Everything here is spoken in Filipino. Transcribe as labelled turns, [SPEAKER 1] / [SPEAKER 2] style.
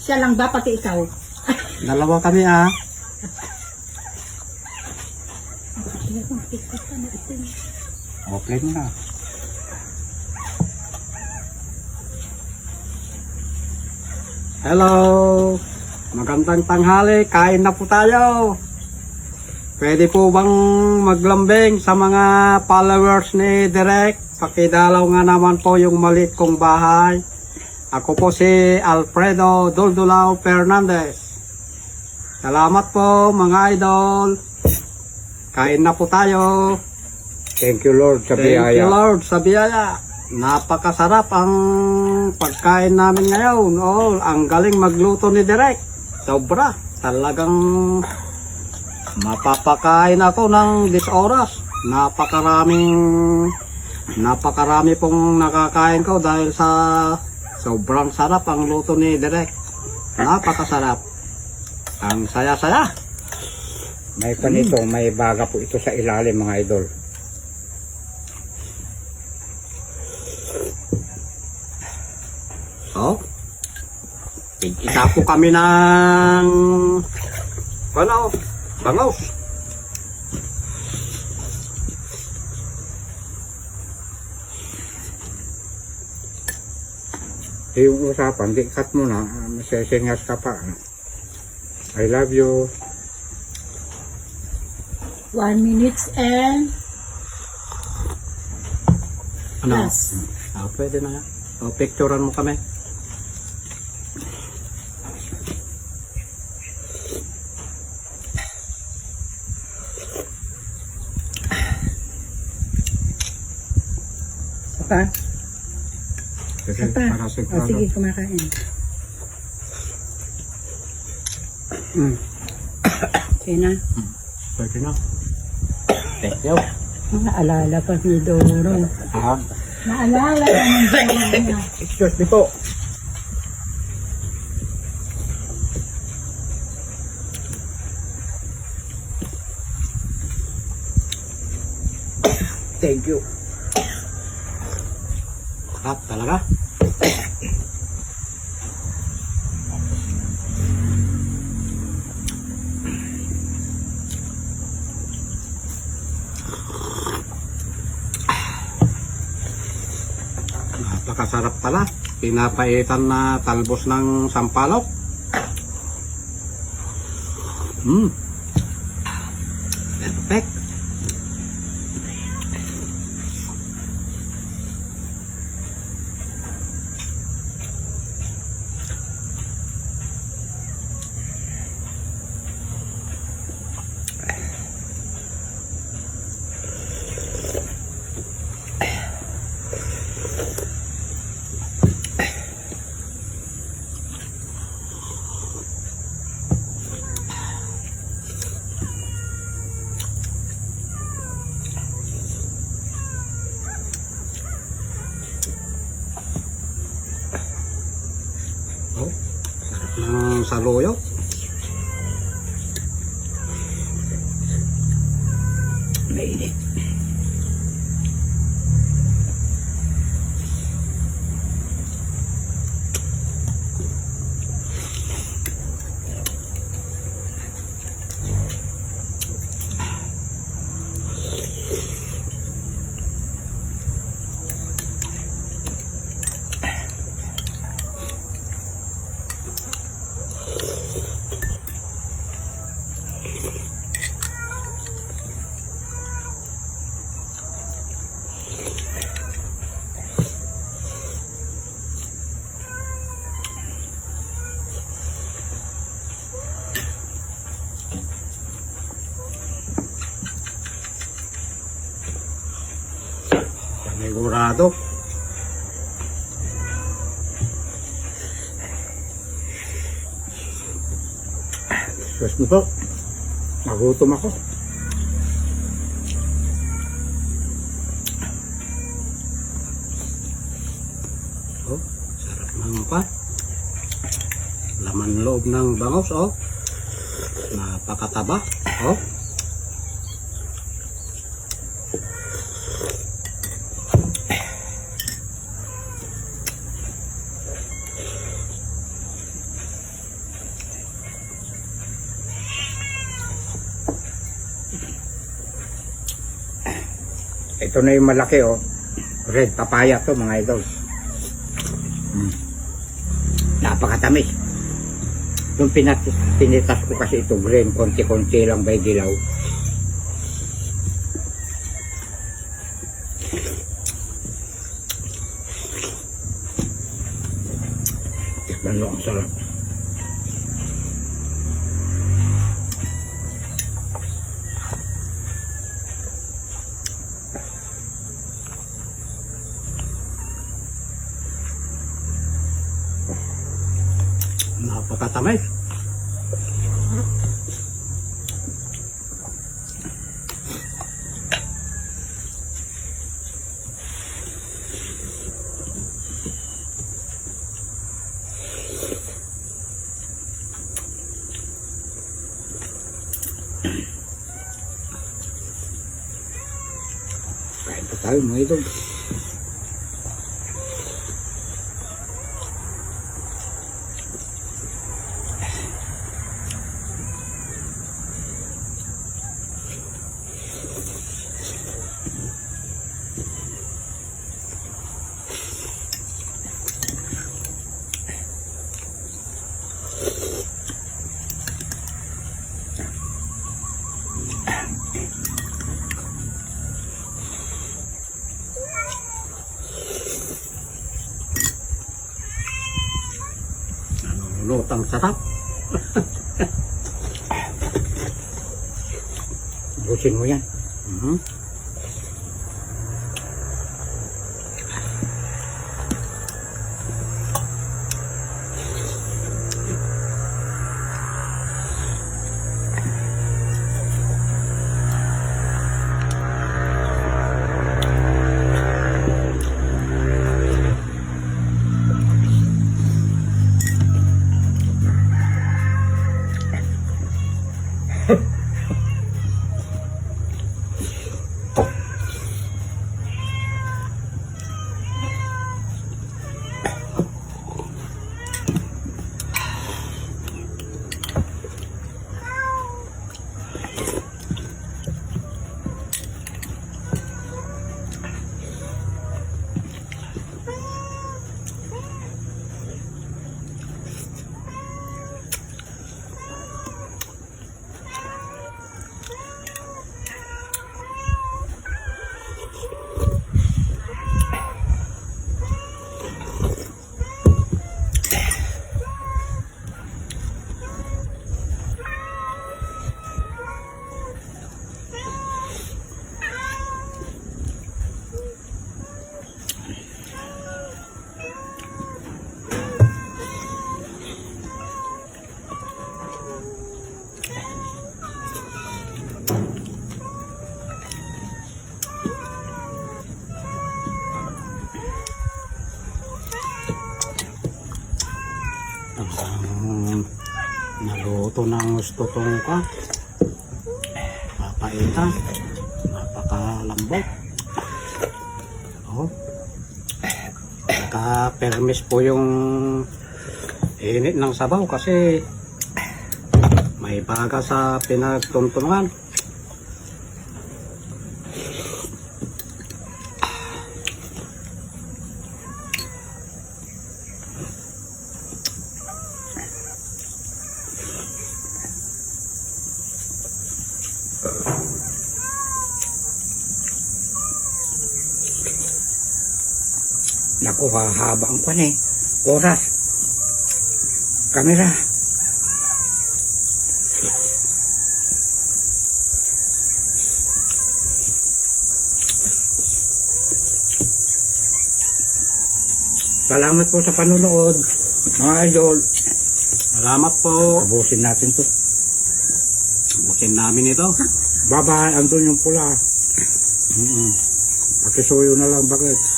[SPEAKER 1] Siya lang ba pati ikaw?
[SPEAKER 2] Dalawa kami ah. Okay mo na. Hello! Magandang tanghali, kain na po tayo. Pwede po bang maglambing sa mga followers ni Direk? Pakidalaw nga naman po yung maliit kong bahay. Ako po si Alfredo Duldulao Fernandez. Salamat po mga idol. Kain na po tayo.
[SPEAKER 3] Thank you Lord sa
[SPEAKER 2] Thank you
[SPEAKER 3] biyaya.
[SPEAKER 2] Lord sa biyaya. Napakasarap ang pagkain namin ngayon. Oh, ang galing magluto ni Direk. Sobra. Talagang mapapakain ako ng 10 oras. Napakarami pong nakakain ko dahil sa sobrang sarap ang luto ni Direk. Napakasarap. Ang saya-saya.
[SPEAKER 3] May panito, may baga po ito sa ilalim mga idol.
[SPEAKER 2] So, isa po kami ng bangaws.
[SPEAKER 3] Yung usapan, di cut mo na, masesengas ka pa. I love you.
[SPEAKER 1] 1 minute and
[SPEAKER 2] Ano?
[SPEAKER 1] plus.
[SPEAKER 2] Pwede na yan. Picturean mo kami.
[SPEAKER 1] Pa?
[SPEAKER 3] Sige,
[SPEAKER 1] Pa?
[SPEAKER 3] para
[SPEAKER 1] O
[SPEAKER 3] sigurado.
[SPEAKER 1] sige, kumakain. Okay na.
[SPEAKER 2] Pwede na. Thank you.
[SPEAKER 1] Naalala pa ni Doro.
[SPEAKER 2] Ah,
[SPEAKER 1] Naalala pa ni Doro.
[SPEAKER 3] Excuse me po. Thank you.
[SPEAKER 2] sarap talaga. Napakasarap pala. Pinapaitan na talbos ng sampalok. Perfect. Ng saluyot.
[SPEAKER 1] Mainit.
[SPEAKER 2] Sigurado.
[SPEAKER 3] Excuse me po. Nagutom ako.
[SPEAKER 2] Oh, sarap ng pa. Laman loob ng bangaws, oh. Napakataba, oh.
[SPEAKER 3] Ito na yung malaki oh. Red papaya to mga idol. Napakatamis. Yung pinitas ko kasi ito green, konti-konti lang by dilaw. Tikman mo, ang sarap.
[SPEAKER 2] Napakatamis.
[SPEAKER 3] Kain pa tayo mga idol.
[SPEAKER 2] Lutang sarap.
[SPEAKER 3] Busin mo yan.
[SPEAKER 2] Naluto ng gusto tong ka. Papaita. Napakalambot. Oh. Naka-permis po yung init ng sabaw kasi may baga sa pinagtuntunan.
[SPEAKER 3] Naku, hahaba ang kwan eh. Oras. Kamera. Salamat po sa panonood. Mga idol.
[SPEAKER 2] Salamat po.
[SPEAKER 3] Ubusin natin to.
[SPEAKER 2] Bukin namin ito.
[SPEAKER 3] Bye-bye. Andun yung pula. Pakisuyo na lang. Bakit?